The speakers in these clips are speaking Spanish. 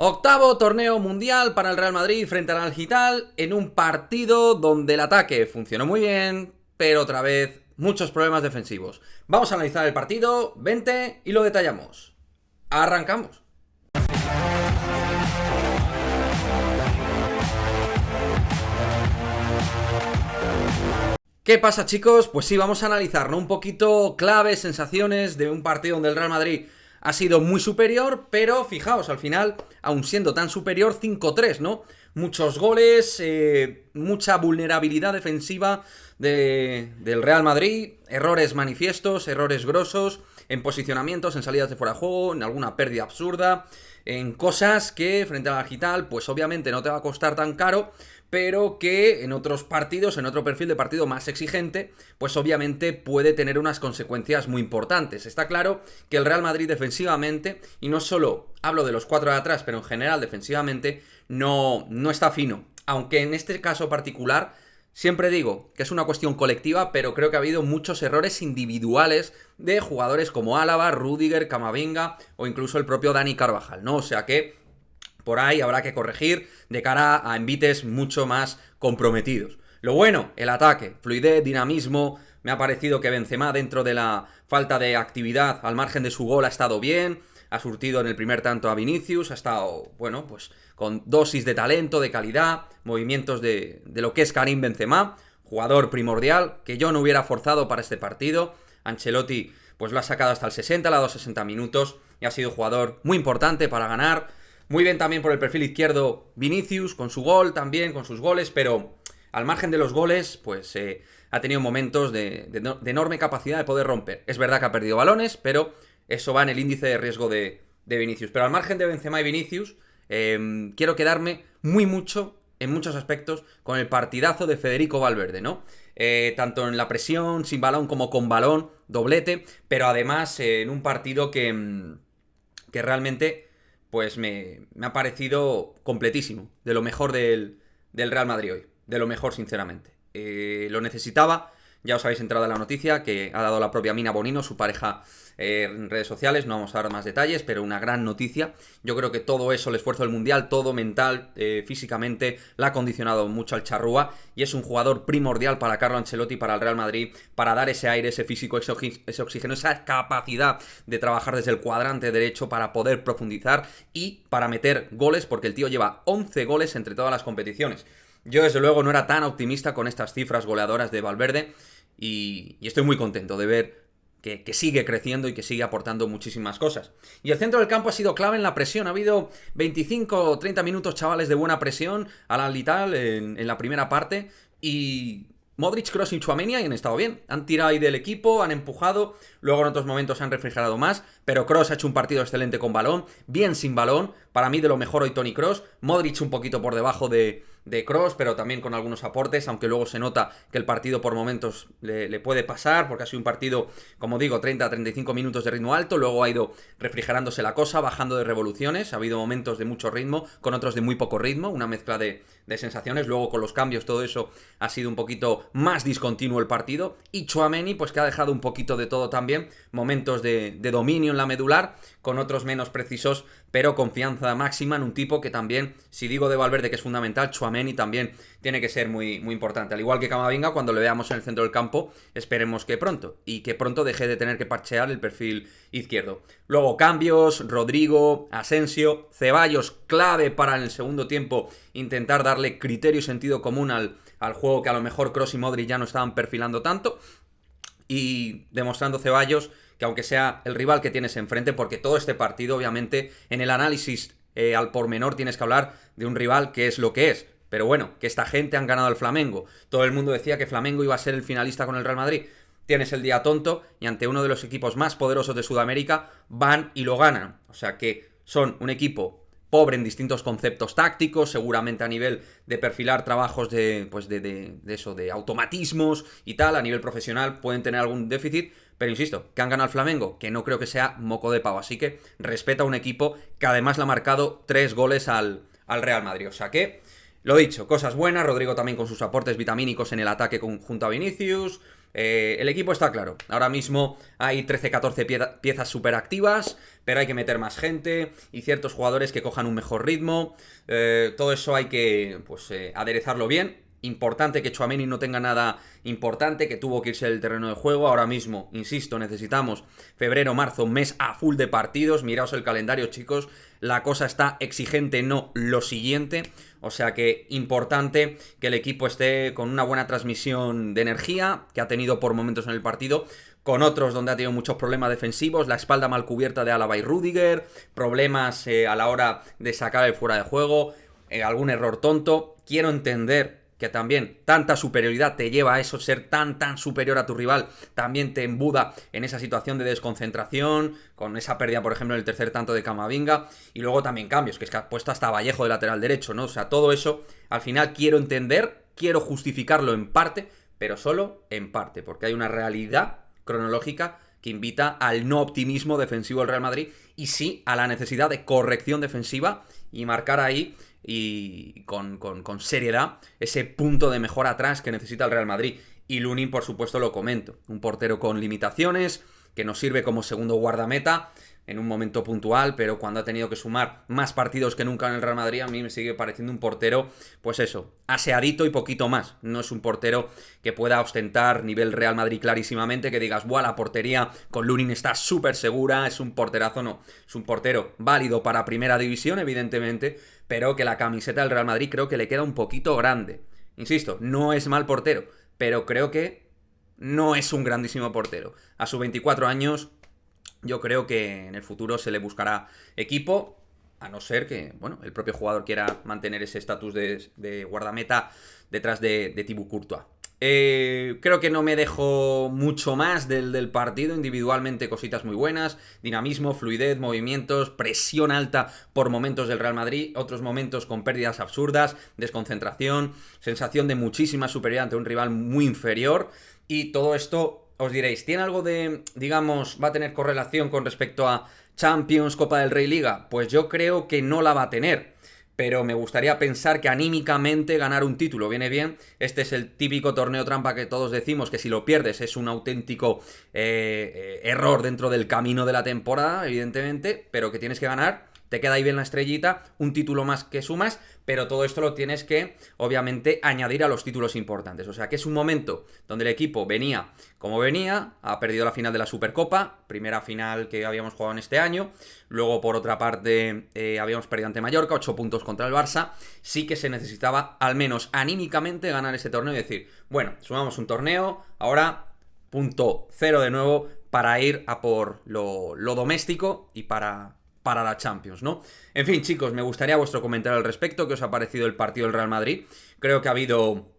Octavo torneo mundial para el Real Madrid frente al Al-Hilal en un partido donde el ataque funcionó muy bien, pero otra vez muchos problemas defensivos. Vamos a analizar el partido, vente y lo detallamos. Arrancamos. ¿Qué pasa, chicos? Pues sí, vamos a analizar, ¿no? Un poquito claves, sensaciones de un partido donde el Real Madrid ha sido muy superior, pero fijaos, al final, aun siendo tan superior, 5-3, ¿no? Muchos goles, mucha vulnerabilidad defensiva del Real Madrid, errores manifiestos, errores grosos, en posicionamientos, en salidas de fuera de juego, en alguna pérdida absurda, en cosas que frente al Al-Hilal, pues obviamente no te va a costar tan caro, pero que en otros partidos, en otro perfil de partido más exigente, pues obviamente puede tener unas consecuencias muy importantes. Está claro que el Real Madrid defensivamente, y no solo hablo de los 4 de atrás, pero en general defensivamente, no está fino. Aunque en este caso particular, siempre digo que es una cuestión colectiva, pero creo que ha habido muchos errores individuales de jugadores como Álava, Rüdiger, Camavinga o incluso el propio Dani Carvajal, ¿no? O sea que por ahí habrá que corregir de cara a envites mucho más comprometidos. Lo bueno, el ataque, fluidez, dinamismo. Me ha parecido que Benzema, dentro de la falta de actividad al margen de su gol, ha estado bien. Ha surtido en el primer tanto a Vinicius. Ha estado, bueno, pues con dosis de talento, de calidad, movimientos de lo que es Karim Benzema. Jugador primordial que yo no hubiera forzado para este partido. Ancelotti pues lo ha sacado hasta el 60, le ha dado 60 minutos y ha sido jugador muy importante para ganar. Muy bien también por el perfil izquierdo Vinicius, con su gol también, con sus goles, pero al margen de los goles, pues ha tenido momentos de enorme capacidad de poder romper. Es verdad que ha perdido balones, pero eso va en el índice de riesgo de Vinicius. Pero al margen de Benzema y Vinicius, quiero quedarme mucho, en muchos aspectos, con el partidazo de Federico Valverde, ¿no? Tanto en la presión, sin balón como con balón, doblete, pero además en un partido que realmente pues me ha parecido completísimo, de lo mejor del Real Madrid hoy, de lo mejor sinceramente. Lo necesitaba, ya os habéis enterado de la noticia que ha dado la propia Mina Bonino, su pareja, en redes sociales, no vamos a dar más detalles, pero una gran noticia. Yo creo que todo eso, el esfuerzo del Mundial, todo mental, físicamente, le ha condicionado mucho al charrúa y es un jugador primordial para Carlo Ancelotti, para el Real Madrid, para dar ese aire, ese físico, ese oxígeno, esa capacidad de trabajar desde el cuadrante derecho para poder profundizar y para meter goles, porque el tío lleva 11 goles entre todas las competiciones. Yo desde luego no era tan optimista con estas cifras goleadoras de Valverde y estoy muy contento de ver que sigue creciendo y que sigue aportando muchísimas cosas. Y el centro del campo ha sido clave en la presión. Ha habido 25 o 30 minutos, chavales, de buena presión al Al-Hilal en la primera parte. Y Modric, Kroos y Tchouaméni han estado bien. Han tirado ahí del equipo, han empujado. Luego en otros momentos han refrigerado más. Pero Kroos ha hecho un partido excelente con balón. Bien sin balón. Para mí de lo mejor hoy Toni Kroos. Modric un poquito por debajo de Kroos, pero también con algunos aportes, aunque luego se nota que el partido por momentos le puede pasar, porque ha sido un partido, como digo, 30-35 minutos de ritmo alto, luego ha ido refrigerándose la cosa, bajando de revoluciones, ha habido momentos de mucho ritmo, con otros de muy poco ritmo, una mezcla de sensaciones, luego con los cambios todo eso ha sido un poquito más discontinuo el partido, y Tchouaméni pues que ha dejado un poquito de todo también, momentos de dominio en la medular, con otros menos precisos, pero confianza máxima en un tipo que también, si digo de Valverde que es fundamental, Tchouaméni también tiene que ser muy importante. Al igual que Camavinga, cuando le veamos en el centro del campo, esperemos que pronto, y que pronto deje de tener que parchear el perfil izquierdo. Luego cambios, Rodrigo, Asensio, Ceballos, clave para en el segundo tiempo intentar darle criterio y sentido común al juego que a lo mejor Kroos y Modric ya no estaban perfilando tanto, y demostrando Ceballos que aunque sea el rival que tienes enfrente, porque todo este partido, obviamente, en el análisis al pormenor tienes que hablar de un rival que es lo que es. Pero bueno, que esta gente han ganado al Flamengo. Todo el mundo decía que Flamengo iba a ser el finalista con el Real Madrid. Tienes el día tonto y ante uno de los equipos más poderosos de Sudamérica van y lo ganan. O sea que son un equipo pobre en distintos conceptos tácticos, seguramente a nivel de perfilar trabajos de eso, de automatismos y tal, a nivel profesional pueden tener algún déficit, pero insisto, que han ganado al Flamengo, que no creo que sea moco de pavo, así que respeta a un equipo que además le ha marcado 3 goles al Real Madrid, o sea que, lo dicho, cosas buenas, Rodrigo también con sus aportes vitamínicos en el ataque junto a Vinicius, El equipo está claro. Ahora mismo hay 13-14 piezas súper activas, pero hay que meter más gente y ciertos jugadores que cojan un mejor ritmo. Todo eso hay que aderezarlo bien. Importante que Tchouaméni no tenga nada importante, que tuvo que irse del terreno de juego. Ahora mismo, insisto, necesitamos febrero, marzo, mes a full de partidos. Miraos el calendario, chicos. La cosa está exigente, no lo siguiente. O sea que importante que el equipo esté con una buena transmisión de energía, que ha tenido por momentos en el partido, con otros donde ha tenido muchos problemas defensivos, la espalda mal cubierta de Alaba y Rüdiger, problemas a la hora de sacar el fuera de juego, algún error tonto. Quiero entender que también tanta superioridad te lleva a eso, ser tan superior a tu rival, también te embuda en esa situación de desconcentración, con esa pérdida, por ejemplo, en el tercer tanto de Camavinga, y luego también cambios, que es que ha puesto hasta Vallejo de lateral derecho, ¿no? O sea, todo eso, al final quiero entender, quiero justificarlo en parte, pero solo en parte, porque hay una realidad cronológica que invita al no optimismo defensivo del Real Madrid y sí a la necesidad de corrección defensiva y marcar ahí y con seriedad ese punto de mejora atrás que necesita el Real Madrid. Y Lunin, por supuesto, lo comento. Un portero con limitaciones, que nos sirve como segundo guardameta en un momento puntual, pero cuando ha tenido que sumar más partidos que nunca en el Real Madrid, a mí me sigue pareciendo un portero, pues eso, aseadito y poquito más. No es un portero que pueda ostentar nivel Real Madrid clarísimamente, que digas, buah, la portería con Lunin está súper segura, es un porterazo, no. Es un portero válido para primera división, evidentemente, pero que la camiseta del Real Madrid creo que le queda un poquito grande. Insisto, no es mal portero, pero creo que no es un grandísimo portero. A sus 24 años, yo creo que en el futuro se le buscará equipo, a no ser que, bueno, el propio jugador quiera mantener ese estatus de guardameta detrás de Thibaut Courtois. Creo que no me dejo mucho más del partido. Individualmente cositas muy buenas, dinamismo, fluidez, movimientos, presión alta por momentos del Real Madrid, otros momentos con pérdidas absurdas, desconcentración, sensación de muchísima superioridad ante un rival muy inferior. Y todo esto, os diréis, ¿tiene algo de, digamos, va a tener correlación con respecto a Champions, Copa del Rey, Liga? Pues yo creo que no la va a tener. Pero me gustaría pensar que anímicamente ganar un título viene bien. Este es el típico torneo trampa que todos decimos que si lo pierdes es un auténtico error dentro del camino de la temporada, evidentemente, pero que tienes que ganar. Te queda ahí bien la estrellita, un título más que sumas, pero todo esto lo tienes que, obviamente, añadir a los títulos importantes. O sea que es un momento donde el equipo venía como venía, ha perdido la final de la Supercopa, primera final que habíamos jugado en este año, luego por otra parte habíamos perdido ante Mallorca, 8 puntos contra el Barça, sí que se necesitaba al menos anímicamente ganar ese torneo y decir, bueno, sumamos un torneo, ahora punto cero de nuevo para ir a por lo doméstico y para la Champions, ¿no? En fin, chicos, me gustaría vuestro comentario al respecto. ¿Qué os ha parecido el partido del Real Madrid? Creo que ha habido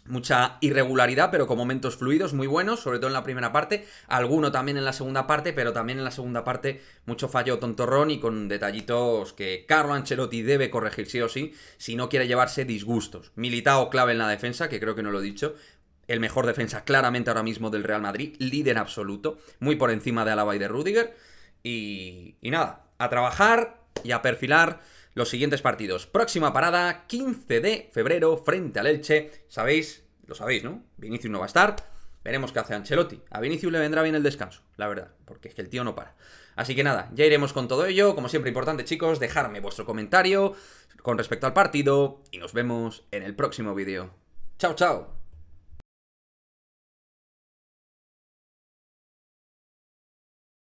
mucha irregularidad, pero con momentos fluidos muy buenos, sobre todo en la primera parte, alguno también en la segunda parte, pero también en la segunda parte mucho fallo tontorrón y con detallitos que Carlo Ancelotti debe corregir sí o sí, si no quiere llevarse disgustos. Militao clave en la defensa, que creo que no lo he dicho, el mejor defensa claramente ahora mismo del Real Madrid, líder absoluto, muy por encima de Alaba y de Rüdiger, y nada, a trabajar y a perfilar los siguientes partidos. Próxima parada, 15 de febrero, frente al Elche. ¿Sabéis? Lo sabéis, ¿no? Vinicius no va a estar. Veremos qué hace Ancelotti. A Vinicius le vendrá bien el descanso, la verdad, porque es que el tío no para. Así que nada, ya iremos con todo ello. Como siempre, importante, chicos, dejarme vuestro comentario con respecto al partido y nos vemos en el próximo vídeo. ¡Chao, chao!